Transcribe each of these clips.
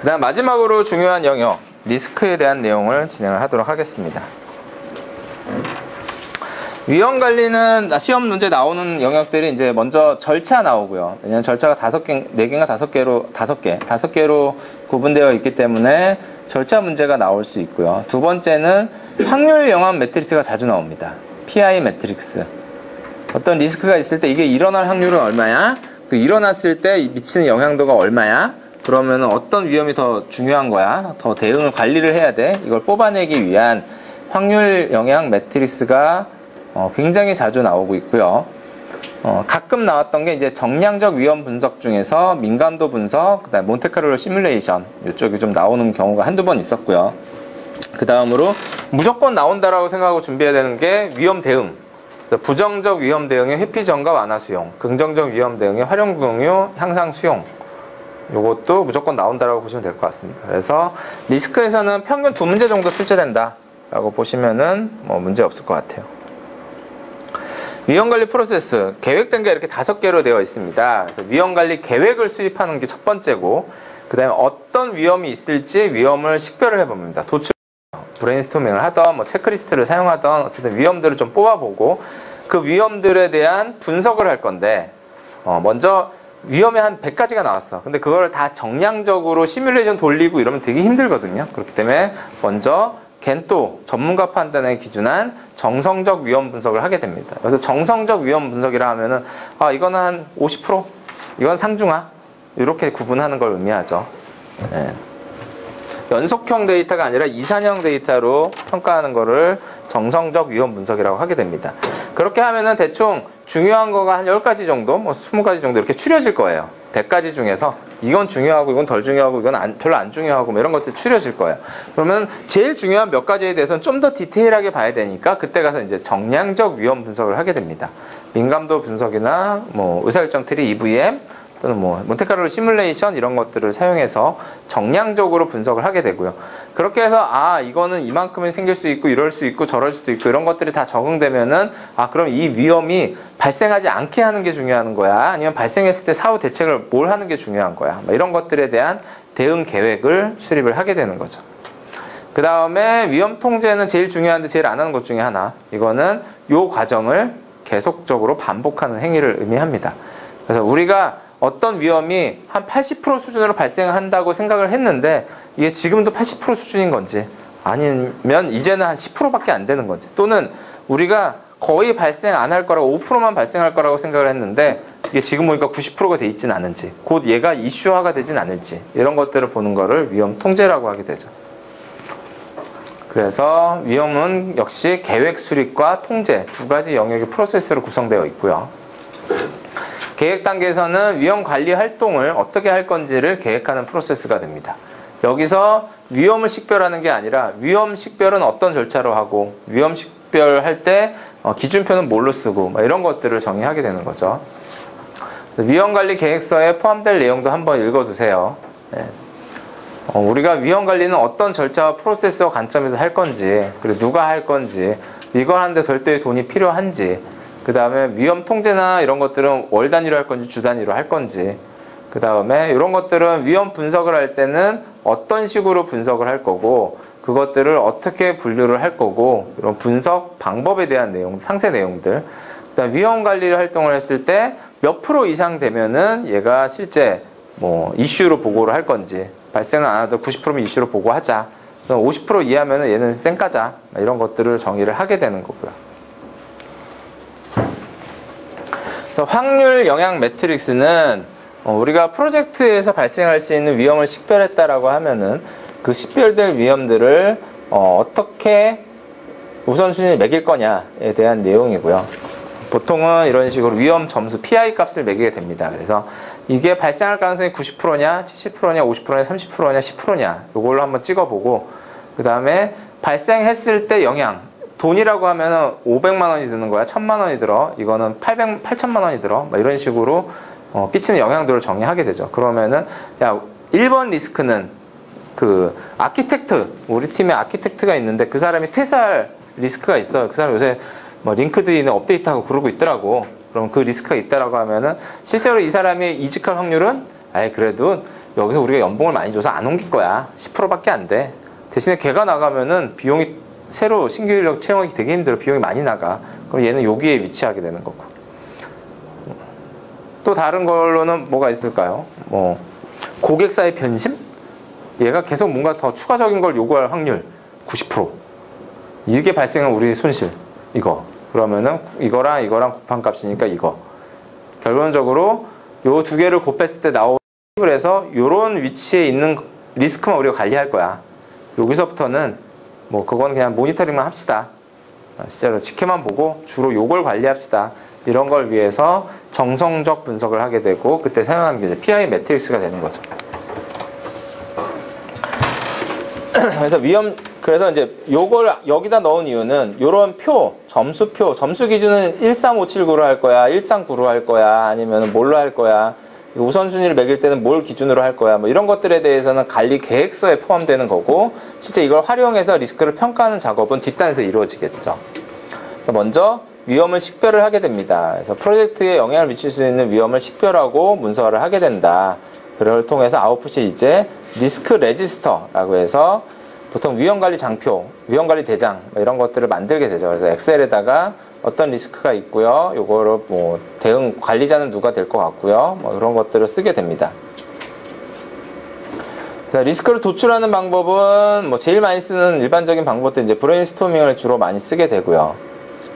그다음 마지막으로 중요한 영역, 리스크에 대한 내용을 진행을 하도록 하겠습니다. 위험 관리는 시험 문제 나오는 영역들이 이제 먼저 절차 나오고요. 왜냐하면 절차가 4개인가 5개로 구분되어 있기 때문에 절차 문제가 나올 수 있고요. 두 번째는 확률 영향 매트릭스가 자주 나옵니다. PI 매트릭스. 어떤 리스크가 있을 때 이게 일어날 확률은 얼마야? 그 일어났을 때 미치는 영향도가 얼마야? 그러면 어떤 위험이 더 중요한 거야? 더 대응을 관리를 해야 돼? 이걸 뽑아내기 위한 확률 영향 매트릭스가 굉장히 자주 나오고 있고요. 가끔 나왔던 게 이제 정량적 위험 분석 중에서 민감도 분석, 그다음에 몬테카를로 시뮬레이션 이쪽이 좀 나오는 경우가 한두 번 있었고요. 그 다음으로 무조건 나온다라고 생각하고 준비해야 되는 게 위험 대응. 부정적 위험 대응의 회피 전가 완화 수용, 긍정적 위험 대응의 활용 공유, 향상 수용. 요것도 무조건 나온다라고 보시면 될 것 같습니다. 그래서 리스크에서는 평균 2문제 정도 출제된다라고 보시면은 뭐 문제 없을 것 같아요. 위험관리 프로세스, 계획된 게 이렇게 5개로 되어 있습니다. 그래서 위험관리 계획을 수립하는 게 첫 번째고, 그 다음에 어떤 위험이 있을지 위험을 식별을 해봅니다. 브레인스토밍을 하던, 뭐 체크리스트를 사용하던, 어쨌든 위험들을 좀 뽑아보고, 그 위험들에 대한 분석을 할 건데, 먼저 위험이 한 100가지가 나왔어. 근데 그걸 다 정량적으로 시뮬레이션 돌리고 이러면 되게 힘들거든요. 그렇기 때문에 먼저 겐또 전문가 판단에 기준한 정성적 위험 분석을 하게 됩니다. 그래서 정성적 위험 분석이라 하면은 이거는 한 50%, 이건 상중하 이렇게 구분하는 걸 의미하죠. 네. 연속형 데이터가 아니라 이산형 데이터로 평가하는 거를 정성적 위험 분석이라고 하게 됩니다. 그렇게 하면은 대충 중요한 거가 한 10가지 정도, 뭐 20가지 정도 이렇게 추려질 거예요. 100가지 중에서 이건 중요하고 이건 덜 중요하고 이건 별로 안 중요하고 뭐 이런 것들이 추려질 거예요. 그러면 제일 중요한 몇 가지에 대해서는 좀 더 디테일하게 봐야 되니까 그때 가서 이제 정량적 위험 분석을 하게 됩니다. 민감도 분석이나 뭐 의사결정 트리 EVM 또는 뭐 몬테카를로 시뮬레이션 이런 것들을 사용해서 정량적으로 분석을 하게 되고요. 그렇게 해서 이거는 이만큼이 생길 수 있고 이럴 수 있고 저럴 수도 있고 이런 것들이 다 적응되면은 그럼 이 위험이 발생하지 않게 하는 게 중요한 거야? 아니면 발생했을 때 사후 대책을 뭘 하는 게 중요한 거야? 이런 것들에 대한 대응 계획을 수립을 하게 되는 거죠. 그 다음에 위험 통제는 제일 중요한데 제일 안 하는 것 중에 하나. 이거는 요 과정을 계속적으로 반복하는 행위를 의미합니다. 그래서 우리가 어떤 위험이 한 80% 수준으로 발생한다고 생각을 했는데 이게 지금도 80% 수준인 건지 아니면 이제는 한 10%밖에 안 되는 건지 또는 우리가 거의 발생 안 할 거라고 5%만 발생할 거라고 생각을 했는데 이게 지금 보니까 90%가 돼 있진 않은지 곧 얘가 이슈화가 되진 않을지 이런 것들을 보는 거를 위험 통제라고 하게 되죠. 그래서 위험은 역시 계획 수립과 통제 두 가지 영역의 프로세스로 구성되어 있고요. 계획 단계에서는 위험 관리 활동을 어떻게 할 건지를 계획하는 프로세스가 됩니다. 여기서 위험을 식별하는 게 아니라 위험 식별은 어떤 절차로 하고 위험 식별할 때 기준표는 뭘로 쓰고 이런 것들을 정의하게 되는 거죠. 위험 관리 계획서에 포함될 내용도 한번 읽어두세요. 네. 우리가 위험 관리는 어떤 절차와 프로세스와 관점에서 할 건지 그리고 누가 할 건지 이걸 하는데 별도의 돈이 필요한지 그 다음에 위험 통제나 이런 것들은 월 단위로 할 건지 주 단위로 할 건지 그 다음에 이런 것들은 위험 분석을 할 때는 어떤 식으로 분석을 할 거고 그것들을 어떻게 분류를 할 거고 이런 분석 방법에 대한 내용, 상세 내용들 그다음 위험 관리 활동을 했을 때 몇 프로 이상 되면은 얘가 실제 뭐 이슈로 보고를 할 건지 발생을 안 하도 90%면 이슈로 보고하자 50% 이하면은 얘는 쌩까자 이런 것들을 정의를 하게 되는 거고요. 그래서 확률 영향 매트릭스는 우리가 프로젝트에서 발생할 수 있는 위험을 식별했다라고 하면은 그 식별될 위험들을 어떻게 우선순위를 매길 거냐에 대한 내용이고요. 보통은 이런 식으로 위험 점수 PI 값을 매기게 됩니다. 그래서 이게 발생할 가능성이 90%냐, 70%냐, 50%냐, 30%냐, 10%냐 이걸로 한번 찍어보고 그 다음에 발생했을 때 영향 돈이라고 하면 500만 원이 드는 거야, 1000만 원이 들어, 이거는 8천만 원이 들어, 이런 식으로 끼치는 영향들을 정의하게 되죠. 그러면은, 1번 리스크는 그 아키텍트, 우리 팀에 아키텍트가 있는데 그 사람이 퇴사할 리스크가 있어요. 그 사람 요새 뭐 링크드인에 업데이트하고 그러고 있더라고. 그럼 그 리스크가 있다라고 하면은 실제로 이 사람이 이직할 확률은 그래도 여기서 우리가 연봉을 많이 줘서 안 옮길 거야. 10%밖에 안 돼. 대신에 걔가 나가면은 비용이 새로 신규 인력 채용하기 되게 힘들어. 비용이 많이 나가. 그럼 얘는 여기에 위치하게 되는 거고. 또 다른 걸로는 뭐가 있을까요? 뭐 고객사의 변심? 얘가 계속 뭔가 더 추가적인 걸 요구할 확률 90%. 이게 발생한 우리 손실. 이거. 그러면은 이거랑 곱한 값이니까 이거. 결론적으로 요 두 개를 곱했을 때 나오는 팁에서 요런 위치에 있는 리스크만 우리가 관리할 거야. 여기서부터는 뭐 그건 그냥 모니터링만 합시다. 실제로 지켜만 보고 주로 요걸 관리합시다. 이런 걸 위해서 정성적 분석을 하게 되고 그때 사용하는 게 이제 PI 매트릭스가 되는 거죠. 그래서 이제 요걸 여기다 넣은 이유는 요런 표, 점수표, 점수 기준은 13579로 할 거야, 139로 할 거야, 아니면 뭘로 할 거야, 우선순위를 매길 때는 뭘 기준으로 할 거야, 뭐 이런 것들에 대해서는 관리 계획서에 포함되는 거고, 실제 이걸 활용해서 리스크를 평가하는 작업은 뒷단에서 이루어지겠죠. 먼저 위험을 식별을 하게 됩니다. 그래서 프로젝트에 영향을 미칠 수 있는 위험을 식별하고 문서화를 하게 된다. 그걸 통해서 아웃풋이 이제 리스크 레지스터라고 해서 보통 위험관리 장표, 위험관리 대장 이런 것들을 만들게 되죠. 그래서 엑셀에다가 어떤 리스크가 있고요. 요거를 뭐 대응 관리자는 누가 될 것 같고요. 뭐 이런 것들을 쓰게 됩니다. 그래서 리스크를 도출하는 방법은 뭐 제일 많이 쓰는 일반적인 방법도 이제 브레인스토밍을 주로 많이 쓰게 되고요.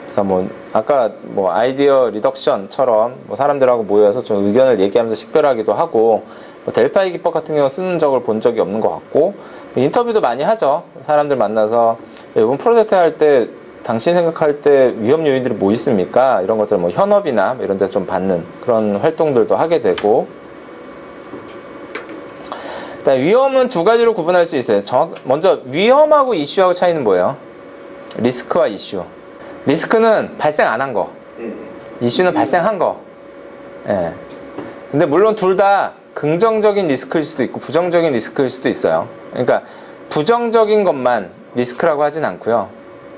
그래서 뭐 아까 뭐 아이디어 리덕션처럼 뭐 사람들하고 모여서 좀 의견을 얘기하면서 식별하기도 하고, 뭐 델파이 기법 같은 경우 쓰는 적을 본 적이 없는 것 같고, 인터뷰도 많이 하죠. 사람들 만나서 이번 프로젝트 할 때 당신 생각할 때 위험 요인들이 뭐 있습니까? 이런 것들 뭐 현업이나 이런 데 좀 받는 그런 활동들도 하게 되고. 일단 위험은 두 가지로 구분할 수 있어요. 먼저 위험하고 이슈하고 차이는 뭐예요? 리스크와 이슈. 리스크는 발생 안 한 거, 이슈는 발생한 거. 예. 근데 물론 둘 다 긍정적인 리스크일 수도 있고 부정적인 리스크일 수도 있어요. 그러니까 부정적인 것만 리스크라고 하진 않고요.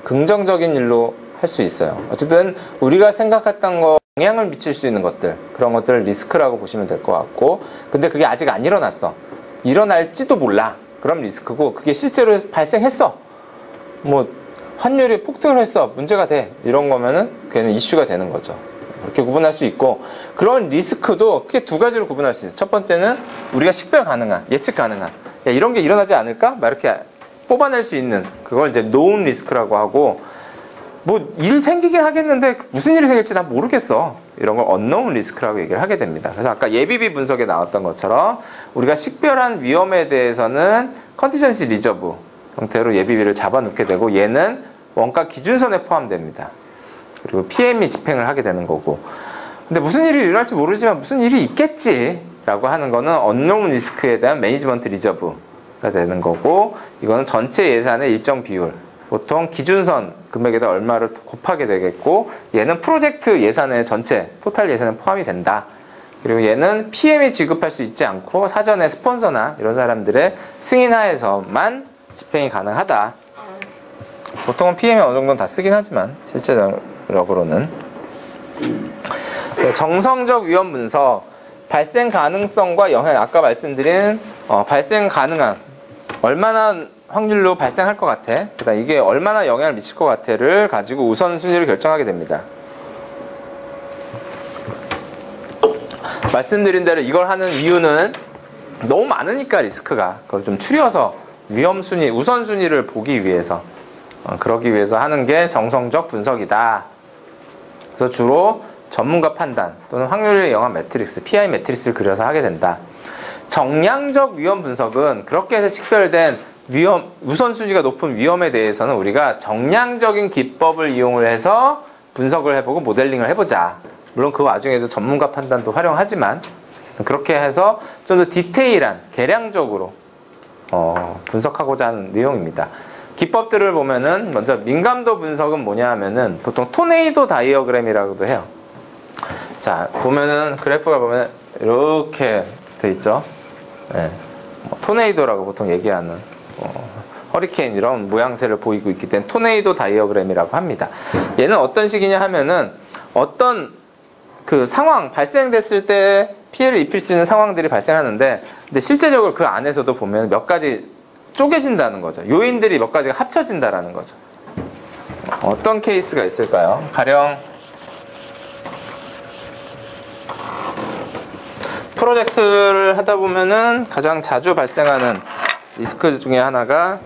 긍정적인 일로 할 수 있어요. 어쨌든 우리가 생각했던 거 영향을 미칠 수 있는 것들, 그런 것들을 리스크라고 보시면 될 것 같고, 근데 그게 아직 안 일어났어. 일어날지도 몰라. 그럼 리스크고, 그게 실제로 발생했어. 뭐 환율이 폭등을 했어. 문제가 돼. 이런 거면은 걔는 이슈가 되는 거죠. 그렇게 구분할 수 있고, 그런 리스크도 크게 두 가지로 구분할 수 있어요. 첫 번째는 우리가 식별 가능한, 예측 가능한, 야, 이런 게 일어나지 않을까? 막 이렇게 뽑아낼 수 있는, 그걸 이제 known 리스크라고 하고, 뭐 일 생기긴 하겠는데 무슨 일이 생길지 난 모르겠어. 이런 걸 unknown 리스크라고 얘기를 하게 됩니다. 그래서 아까 예비비 분석에 나왔던 것처럼 우리가 식별한 위험에 대해서는 컨티전시 리저브 형태로 예비비를 잡아놓게 되고, 얘는 원가 기준선에 포함됩니다. 그리고 PM이 집행을 하게 되는 거고. 근데 무슨 일이 일어날지 모르지만 무슨 일이 있겠지 라고 하는 거는 unknown 리스크에 대한 매니지먼트 리저브가 되는 거고, 이거는 전체 예산의 일정 비율, 보통 기준선 금액에다 얼마를 곱하게 되겠고, 얘는 프로젝트 예산의 전체 토탈 예산에 포함이 된다. 그리고 얘는 PM이 지급할 수 있지 않고 사전에 스폰서나 이런 사람들의 승인하에서만 집행이 가능하다. 보통은 PM이 어느 정도는 다 쓰긴 하지만 실제적으로는. 정성적 위험 분석, 발생 가능성과 영향, 아까 말씀드린 발생 가능한, 얼마나 확률로 발생할 것 같아, 그다음 이게 얼마나 영향을 미칠 것 같아를 가지고 우선순위를 결정하게 됩니다. 말씀드린 대로 이걸 하는 이유는 너무 많으니까 리스크가, 그걸 좀 추려서 위험순위, 우선순위를 보기 위해서, 그러기 위해서 하는 게 정성적 분석이다. 그래서 주로 전문가 판단 또는 확률에 영한 매트릭스, PI 매트릭스를 그려서 하게 된다. 정량적 위험 분석은 그렇게 해서 식별된 위험, 우선순위가 높은 위험에 대해서는 우리가 정량적인 기법을 이용을 해서 분석을 해보고 모델링을 해보자. 물론 그 와중에도 전문가 판단도 활용하지만, 그렇게 해서 좀 더 디테일한, 계량적으로 분석하고자 하는 내용입니다. 기법들을 보면은 먼저 민감도 분석은 뭐냐 하면은 보통 토네이도 다이어그램이라고도 해요. 자, 보면은 그래프가 보면 이렇게 돼 있죠. 네. 토네이도라고 보통 얘기하는 허리케인 이런 모양새를 보이고 있기 때문에 토네이도 다이어그램이라고 합니다. 얘는 어떤 식이냐 하면은 어떤 그 상황 발생됐을 때 피해를 입힐 수 있는 상황들이 발생하는데, 근데 실제적으로 그 안에서도 보면 몇 가지 쪼개진다는 거죠. 요인들이 몇 가지가 합쳐진다라는 거죠. 어떤 케이스가 있을까요? 가령 프로젝트를 하다 보면은 가장 자주 발생하는 리스크 중에 하나가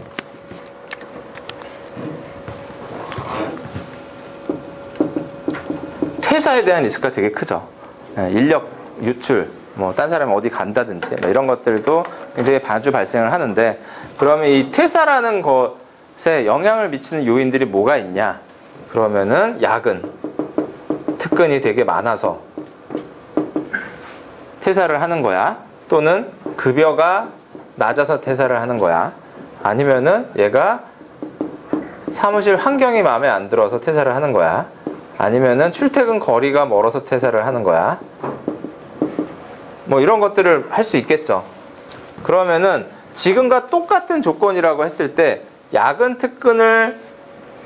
퇴사에 대한 리스크가 되게 크죠. 인력 유출, 뭐 딴 사람이 어디 간다든지 이런 것들도 굉장히 자주 발생을 하는데, 그러면 이 퇴사라는 것에 영향을 미치는 요인들이 뭐가 있냐? 그러면은 야근, 특근이 되게 많아서 퇴사를 하는 거야? 또는 급여가 낮아서 퇴사를 하는 거야? 아니면은 얘가 사무실 환경이 마음에 안 들어서 퇴사를 하는 거야? 아니면은 출퇴근 거리가 멀어서 퇴사를 하는 거야? 뭐 이런 것들을 할 수 있겠죠. 그러면은 지금과 똑같은 조건이라고 했을 때 야근 특근을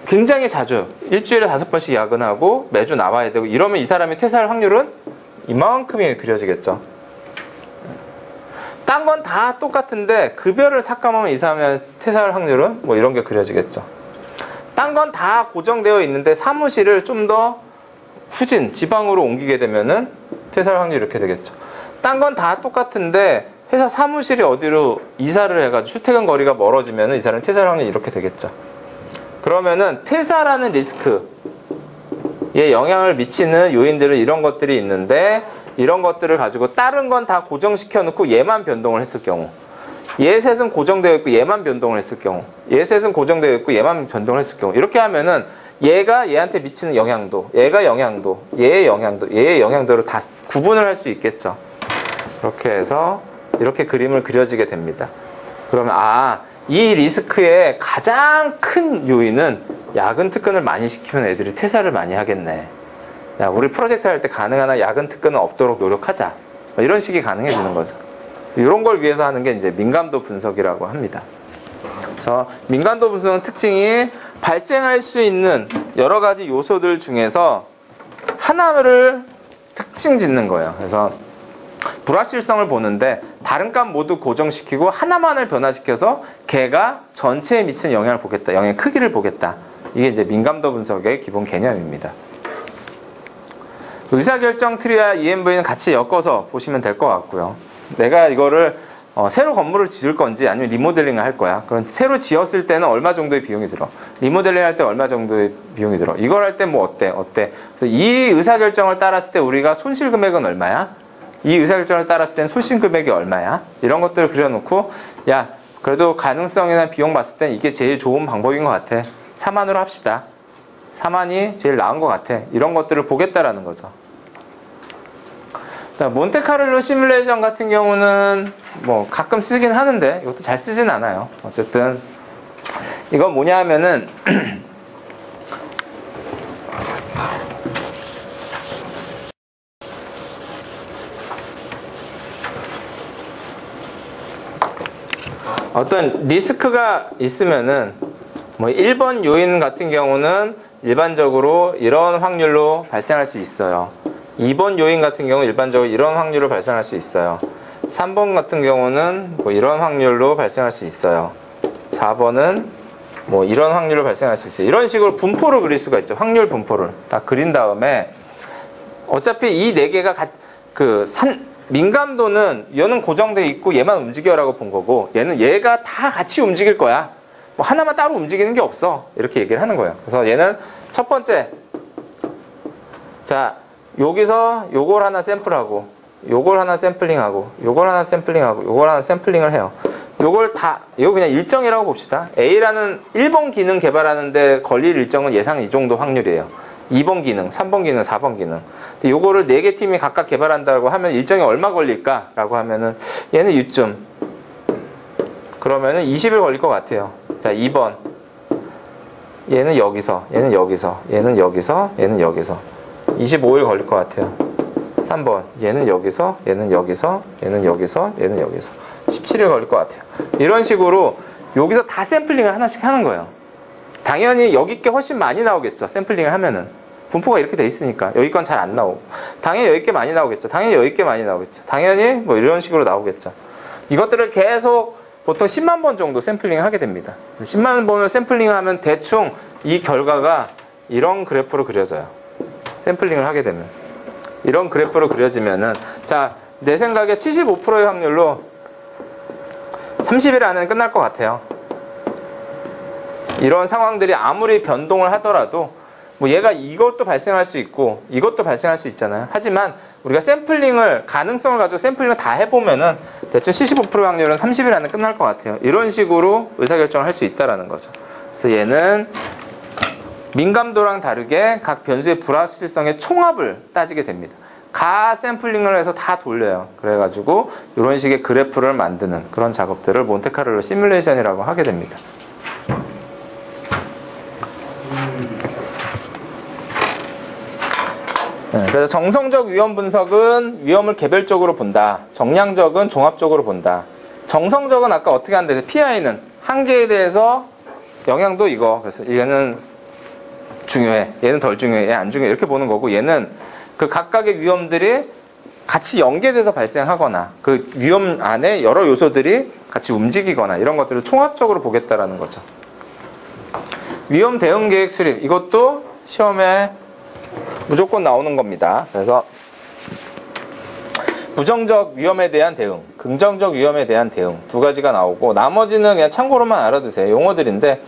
굉장히 자주 일주일에 5번씩 야근하고 매주 나와야 되고 이러면 이 사람이 퇴사할 확률은 이만큼이 그려지겠죠. 딴 건 다 똑같은데 급여를 삭감하면 이 사람의 퇴사할 확률은 뭐 이런 게 그려지겠죠. 딴 건 다 고정되어 있는데 사무실을 좀 더 후진, 지방으로 옮기게 되면은 퇴사할 확률이 이렇게 되겠죠. 딴 건 다 똑같은데 회사 사무실이 어디로 이사를 해가지고 출퇴근 거리가 멀어지면은 이 사람의 퇴사할 확률이 이렇게 되겠죠. 그러면은 퇴사라는 리스크에 영향을 미치는 요인들은 이런 것들이 있는데, 이런 것들을 가지고 다른 건 다 고정시켜 놓고 얘만 변동을 했을 경우, 얘 셋은 고정되어 있고 얘만 변동을 했을 경우, 얘 셋은 고정되어 있고 얘만 변동을 했을 경우, 이렇게 하면은 얘가 얘한테 미치는 영향도, 얘가 영향도, 얘의 영향도, 얘의 영향도를 다 구분을 할 수 있겠죠. 이렇게 해서 이렇게 그림을 그려지게 됩니다. 그러면 이 리스크의 가장 큰 요인은 야근 특근을 많이 시키면 애들이 퇴사를 많이 하겠네. 야, 우리 프로젝트 할 때 가능한 한 야근 특근은 없도록 노력하자. 이런 식이 가능해지는 거죠. 이런 걸 위해서 하는 게 이제 민감도 분석이라고 합니다. 그래서 민감도 분석은 특징이 발생할 수 있는 여러 가지 요소들 중에서 하나를 특징 짓는 거예요. 그래서 불확실성을 보는데 다른 값 모두 고정시키고 하나만을 변화시켜서 걔가 전체에 미치는 영향을 보겠다. 영향의 크기를 보겠다. 이게 이제 민감도 분석의 기본 개념입니다. 의사결정 트리와 EMV는 같이 엮어서 보시면 될 것 같고요. 내가 이거를 새로 건물을 지을 건지 아니면 리모델링을 할 거야. 그럼 새로 지었을 때는 얼마 정도의 비용이 들어? 리모델링 할 때 얼마 정도의 비용이 들어? 이걸 할 때 뭐 어때? 그래서 이 의사결정을 따랐을 때 우리가 손실 금액은 얼마야? 이 의사결정을 따랐을 때는 손실 금액이 얼마야? 이런 것들을 그려놓고, 야, 그래도 가능성이나 비용 봤을 땐 이게 제일 좋은 방법인 것 같아. 4만으로 합시다. 4만이 제일 나은 것 같아. 이런 것들을 보겠다라는 거죠. 몬테카를로 시뮬레이션 같은 경우는 뭐 가끔 쓰긴 하는데 이것도 잘 쓰진 않아요. 어쨌든 이건 뭐냐 하면은 어떤 리스크가 있으면은 뭐 1번 요인 같은 경우는 일반적으로 이런 확률로 발생할 수 있어요. 2번 요인 같은 경우는 일반적으로 이런 확률로 발생할 수 있어요. 3번 같은 경우는 뭐 이런 확률로 발생할 수 있어요. 4번은 뭐 이런 확률로 발생할 수 있어요. 이런 식으로 분포를 그릴 수가 있죠. 확률 분포를 딱 그린 다음에 어차피 이 네 개가 민감도는 얘는 고정되어 있고 얘만 움직여라고 본 거고, 얘는 얘가 다 같이 움직일 거야. 뭐 하나만 따로 움직이는 게 없어. 이렇게 얘기를 하는 거예요. 그래서 얘는 첫 번째, 자, 여기서 요걸 하나 샘플하고, 요걸 하나 샘플링하고, 요걸 하나 샘플링하고, 요걸 하나 샘플링을 해요. 요걸 다, 이거 그냥 일정이라고 봅시다. A라는 1번 기능 개발하는데 걸릴 일정은 예상 이 정도 확률이에요. 2번 기능, 3번 기능, 4번 기능. 근데 요거를 4개 팀이 각각 개발한다고 하면 일정이 얼마 걸릴까? 라고 하면은 얘는 이쯤. 그러면은 20일 걸릴 것 같아요. 자, 2번. 얘는 여기서, 얘는 여기서, 얘는 여기서, 얘는 여기서. 25일 걸릴 것 같아요. 3번. 얘는 여기서, 얘는 여기서, 얘는 여기서, 얘는 여기서. 17일 걸릴 것 같아요. 이런 식으로 여기서 다 샘플링을 하나씩 하는 거예요. 당연히 여기 게 훨씬 많이 나오겠죠. 샘플링을 하면은. 분포가 이렇게 돼 있으니까 여기 건 잘 안 나오고 당연히 여기 게 많이 나오겠죠. 당연히 여기 게 많이 나오겠죠. 당연히 뭐 이런 식으로 나오겠죠. 이것들을 계속 보통 10만 번 정도 샘플링을 하게 됩니다. 10만 번을 샘플링을 하면 대충 이 결과가 이런 그래프로 그려져요. 샘플링을 하게 되면 이런 그래프로 그려지면은 자, 내 생각에 75%의 확률로 30일 안에는 끝날 것 같아요. 이런 상황들이 아무리 변동을 하더라도 뭐 얘가 이것도 발생할 수 있고 이것도 발생할 수 있잖아요. 하지만 우리가 샘플링을 가능성을 가지고 샘플링을 다 해보면은 대충 75% 확률은 30일 안에 끝날 것 같아요. 이런 식으로 의사결정을 할 수 있다라는 거죠. 그래서 얘는 민감도랑 다르게 각 변수의 불확실성의 총합을 따지게 됩니다. 가 샘플링을 해서 다 돌려요. 그래가지고 이런 식의 그래프를 만드는 그런 작업들을 몬테카를로 시뮬레이션이라고 하게 됩니다. 그래서 정성적 위험 분석은 위험을 개별적으로 본다. 정량적은 종합적으로 본다. 정성적은 아까 어떻게 하는데 PI는 한계에 대해서 영향도 이거. 그래서 얘는 중요해. 얘는 덜 중요해. 얘 안 중요해. 이렇게 보는 거고 얘는 그 각각의 위험들이 같이 연계돼서 발생하거나 그 위험 안에 여러 요소들이 같이 움직이거나 이런 것들을 총합적으로 보겠다라는 거죠. 위험 대응 계획 수립. 이것도 시험에 무조건 나오는 겁니다. 그래서 부정적 위험에 대한 대응, 긍정적 위험에 대한 대응 두 가지가 나오고 나머지는 그냥 참고로만 알아두세요. 용어들인데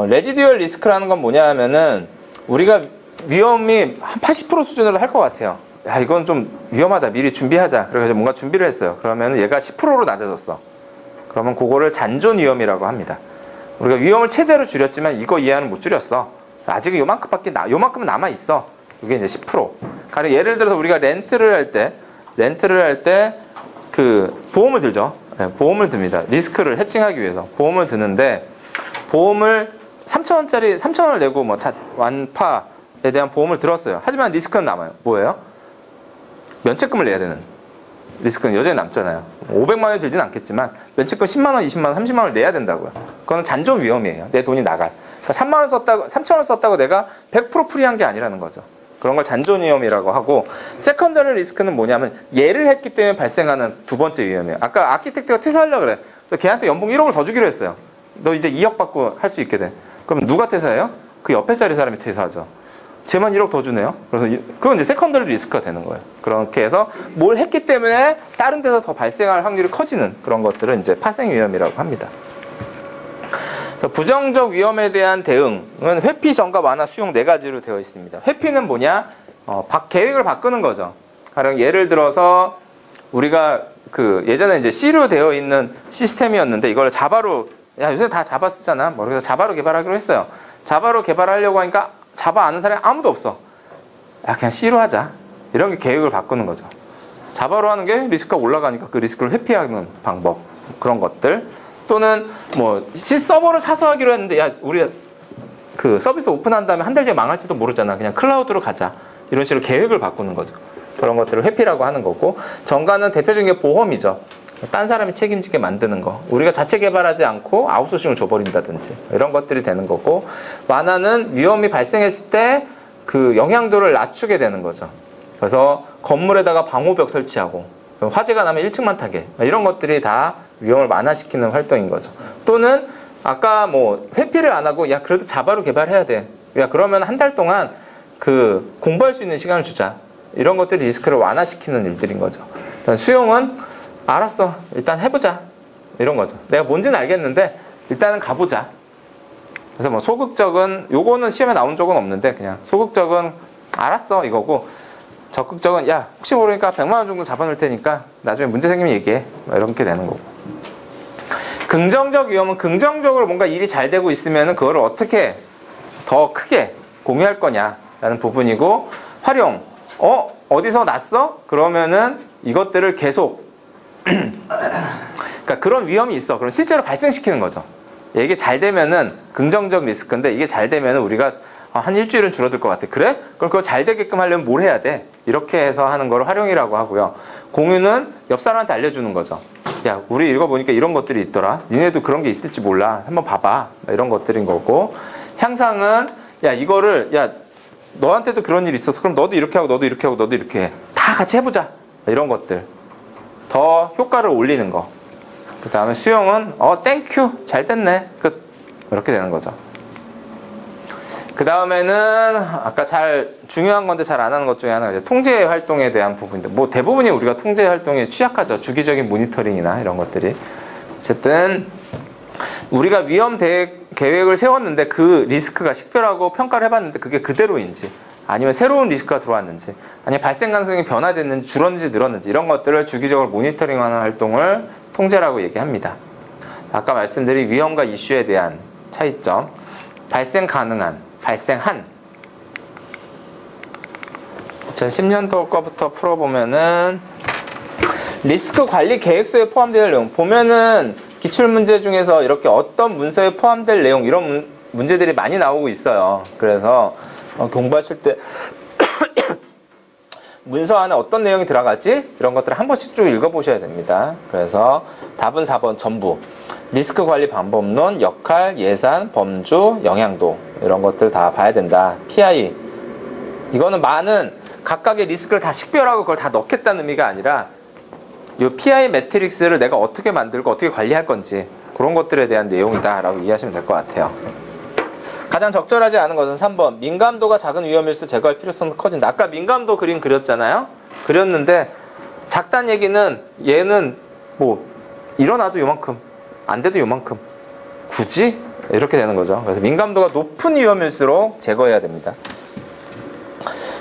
레지듀얼 리스크라는 건 뭐냐 하면은 우리가 위험이 한 80% 수준으로 할 것 같아요. 야, 이건 좀 위험하다. 미리 준비하자. 그래서 뭔가 준비를 했어요. 그러면 얘가 10%로 낮아졌어. 그러면 그거를 잔존 위험이라고 합니다. 우리가 위험을 최대로 줄였지만 이거 이하는 못 줄였어. 아직은 요만큼은 남아있어. 이게 이제 10%. 가령 예를 들어서 우리가 렌트를 할 때 그 보험을 들죠. 네, 보험을 듭니다. 리스크를 해칭하기 위해서 보험을 드는데 보험을 3,000원을 내고 뭐 완파에 대한 보험을 들었어요. 하지만 리스크는 남아요. 뭐예요? 면책금을 내야 되는 리스크는 여전히 남잖아요. 500만 원이 들진 않겠지만 면책금 10만 원, 20만 원, 30만 원을 내야 된다고요. 그거는 잔존 위험이에요. 내 돈이 나갈. 그러니까 3만 원 썼다고 3,000원 썼다고 내가 100% 프리한 게 아니라는 거죠. 그런 걸 잔존 위험이라고 하고 세컨더리 리스크는 뭐냐면 얘를 했기 때문에 발생하는 두 번째 위험이에요. 아까 아키텍트가 퇴사하려고 그래. 그래서 걔한테 연봉 1억을 더 주기로 했어요. 너 이제 2억 받고 할 수 있게 돼. 그럼 누가 퇴사해요? 그 옆에 자리 사람이 퇴사하죠. 쟤만 1억 더 주네요. 그래서 그건 이제 세컨더리 리스크가 되는 거예요. 그렇게 해서 뭘 했기 때문에 다른 데서 더 발생할 확률이 커지는 그런 것들은 이제 파생 위험이라고 합니다. 부정적 위험에 대한 대응은 회피, 전갑, 완화, 수용 네 가지로 되어 있습니다. 회피는 뭐냐? 계획을 바꾸는 거죠. 가령 예를 들어서 우리가 그 예전에 이제 C로 되어 있는 시스템이었는데 이걸 자바로 요새 다 자바 쓰잖아. 뭐 그래서 자바로 개발하기로 했어요. 자바로 개발하려고 하니까 자바 아는 사람이 아무도 없어. 그냥 C로 하자. 이런 게 계획을 바꾸는 거죠. 자바로 하는 게 리스크가 올라가니까 그 리스크를 회피하는 방법 그런 것들. 또는 뭐 C 서버를 사서 하기로 했는데 야 우리 그 서비스 오픈한 다음에 한 달 뒤에 망할지도 모르잖아. 그냥 클라우드로 가자. 이런 식으로 계획을 바꾸는 거죠. 그런 것들을 회피라고 하는 거고 정가는 대표적인 게 보험이죠. 딴 사람이 책임지게 만드는 거. 우리가 자체 개발하지 않고 아웃소싱을 줘버린다든지 이런 것들이 되는 거고 완화는 위험이 발생했을 때 그 영향도를 낮추게 되는 거죠. 그래서 건물에다가 방호벽 설치하고 화재가 나면 1층만 타게 이런 것들이 다 위험을 완화시키는 활동인 거죠. 또는 아까 뭐 회피를 안 하고 야 그래도 자바로 개발해야 돼. 야 그러면 한 달 동안 그 공부할 수 있는 시간을 주자. 이런 것들이 리스크를 완화시키는 일들인 거죠. 수용은 알았어. 일단 해보자. 이런 거죠. 내가 뭔지는 알겠는데 일단은 가보자. 그래서 뭐 소극적은 요거는 시험에 나온 적은 없는데 그냥 소극적은 알았어 이거고 적극적은 야 혹시 모르니까 100만 원 정도 잡아놓을 테니까 나중에 문제 생기면 얘기해. 이렇게 되는 거고. 긍정적 위험은 긍정적으로 뭔가 일이 잘 되고 있으면 그거를 어떻게 더 크게 공유할 거냐라는 부분이고 활용. 어디서 났어? 그러면은 이것들을 계속 그러니까 그런 위험이 있어. 그럼 실제로 발생시키는 거죠. 이게 잘 되면은 긍정적 리스크인데 이게 잘 되면은 우리가 한 일주일은 줄어들 것 같아. 그래? 그럼 그거 잘 되게끔 하려면 뭘 해야 돼? 이렇게 해서 하는 걸 활용이라고 하고요. 공유는 옆 사람한테 알려주는 거죠. 야, 우리 읽어보니까 이런 것들이 있더라. 니네도 그런 게 있을지 몰라. 한번 봐봐. 이런 것들인 거고. 향상은 야, 이거를 야, 너한테도 그런 일이 있었어. 그럼 너도 이렇게 하고 너도 이렇게 하고 너도 이렇게 해. 다 같이 해보자. 이런 것들. 더 효과를 올리는 거. 그 다음에 수용은 땡큐 잘 됐네 끝. 이렇게 되는 거죠. 그 다음에는 아까 중요한 건데 잘 안 하는 것 중에 하나가 이제 통제 활동에 대한 부분인데, 뭐 대부분이 우리가 통제 활동에 취약하죠. 주기적인 모니터링이나 이런 것들이. 어쨌든 우리가 위험 계획을 세웠는데 그 리스크가 식별하고 평가를 해봤는데 그게 그대로인지, 아니면 새로운 리스크가 들어왔는지, 아니면 발생 가능성이 변화됐는지 줄었는지 늘었는지, 이런 것들을 주기적으로 모니터링하는 활동을 통제라고 얘기합니다. 아까 말씀드린 위험과 이슈에 대한 차이점. 발생 가능한, 발생한. 2010년도 거부터 풀어보면은 리스크 관리 계획서에 포함될 내용 보면은 기출문제 중에서 이렇게 어떤 문서에 포함될 내용, 이런 문제들이 많이 나오고 있어요. 그래서 공부하실 때 문서 안에 어떤 내용이 들어가지? 이런 것들을 한 번씩 쭉 읽어보셔야 됩니다. 그래서 답은 4번 전부. 리스크 관리 방법론, 역할, 예산, 범주, 영향도, 이런 것들 다 봐야 된다. PI. 이거는 많은 각각의 리스크를 다 식별하고 그걸 다 넣겠다는 의미가 아니라 이 PI 매트릭스를 내가 어떻게 만들고 어떻게 관리할 건지, 그런 것들에 대한 내용이다 라고 이해하시면 될 것 같아요. 가장 적절하지 않은 것은 3번. 민감도가 작은 위험일수 제거할 필요성도 커진다. 아까 민감도 그림 그렸잖아요. 그렸는데 작다는 얘기는 얘는 뭐 일어나도 요만큼, 안 돼도 요만큼, 굳이? 이렇게 되는 거죠. 그래서 민감도가 높은 위험일수록 제거해야 됩니다.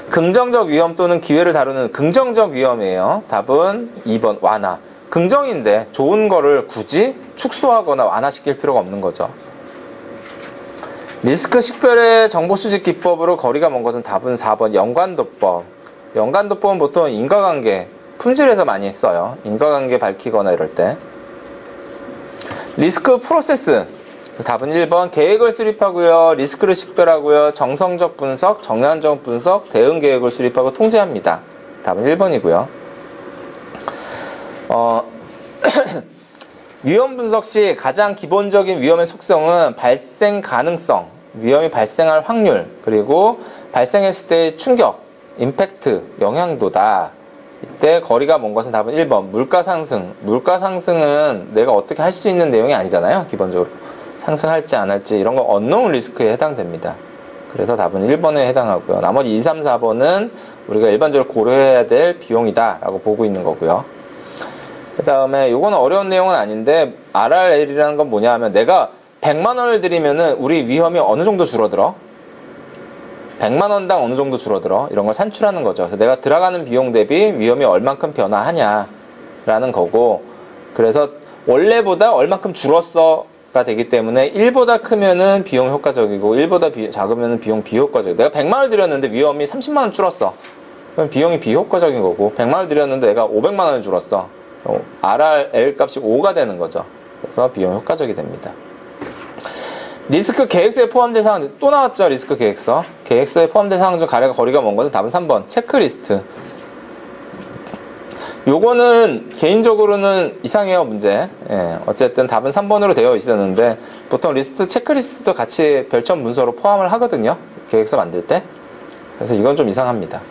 긍정적 위험 또는 기회를 다루는 긍정적 위험이에요. 답은 2번 완화. 긍정인데 좋은 거를 굳이 축소하거나 완화시킬 필요가 없는 거죠. 리스크 식별의 정보 수집 기법으로 거리가 먼 것은 답은 4번 연관도법. 연관도법은 보통 인과관계, 품질에서 많이 써요. 인과관계 밝히거나 이럴 때. 리스크 프로세스. 답은 1번 계획을 수립하고요. 리스크를 식별하고요. 정성적 분석, 정량적 분석, 대응 계획을 수립하고 통제합니다. 답은 1번이고요. 위험 분석 시 가장 기본적인 위험의 속성은 발생 가능성, 위험이 발생할 확률, 그리고 발생했을 때의 충격, 임팩트, 영향도다. 이때 거리가 먼 것은 답은 1번 물가 상승. 물가 상승은 내가 어떻게 할 수 있는 내용이 아니잖아요. 기본적으로 상승할지 안 할지 이런 거 언노운 리스크에 해당됩니다. 그래서 답은 1번에 해당하고요. 나머지 2, 3, 4번은 우리가 일반적으로 고려해야 될 비용이다 라고 보고 있는 거고요. 그 다음에 요거는 어려운 내용은 아닌데 RRL이라는 건 뭐냐 하면 내가 100만 원을 들이면은 우리 위험이 어느 정도 줄어들어? 100만 원당 어느 정도 줄어들어? 이런 걸 산출하는 거죠. 그래서 내가 들어가는 비용 대비 위험이 얼만큼 변화하냐 라는 거고, 그래서 원래보다 얼만큼 줄었어가 되기 때문에 1보다 크면은 비용 효과적이고 1보다 작으면은 비용 비효과적이고, 내가 100만 원을 들였는데 위험이 30만 원 줄었어. 그럼 비용이 비효과적인 거고, 100만 원을 들였는데 내가 500만 원을 줄었어. RRL 값이 5가 되는 거죠. 그래서 비용 효과적이 됩니다. 리스크 계획서에 포함된 사항, 또 나왔죠. 리스크 계획서. 계획서에 포함된 사항 중 가래가 거리가 먼 것은 답은 3번 체크리스트. 요거는 개인적으로는 이상해요. 문제. 예, 어쨌든 답은 3번으로 되어 있었는데 보통 리스트 체크리스트도 같이 별첨 문서로 포함을 하거든요. 계획서 만들 때. 그래서 이건 좀 이상합니다.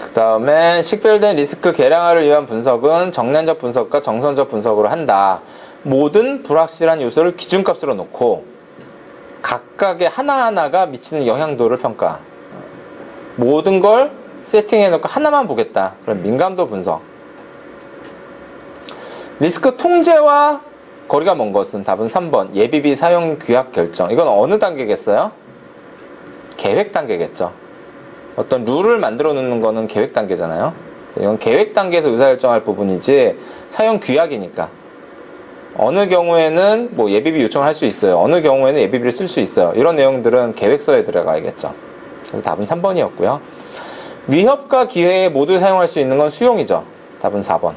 그 다음에 식별된 리스크 계량화를 위한 분석은 정량적 분석과 정선적 분석으로 한다. 모든 불확실한 요소를 기준값으로 놓고 각각의 하나하나가 미치는 영향도를 평가. 모든 걸 세팅해 놓고 하나만 보겠다. 그럼 민감도 분석. 리스크 통제와 거리가 먼 것은 답은 3번 예비비 사용 규약 결정. 이건 어느 단계겠어요? 계획 단계겠죠. 어떤 룰을 만들어 놓는 거는 계획 단계잖아요. 이건 계획 단계에서 의사결정할 부분이지 사용 규약이니까. 어느 경우에는 뭐 예비비 요청을 할 수 있어요. 어느 경우에는 예비비를 쓸 수 있어요. 이런 내용들은 계획서에 들어가야겠죠. 그래서 답은 3번이었고요. 위협과 기회에 모두 사용할 수 있는 건 수용이죠. 답은 4번.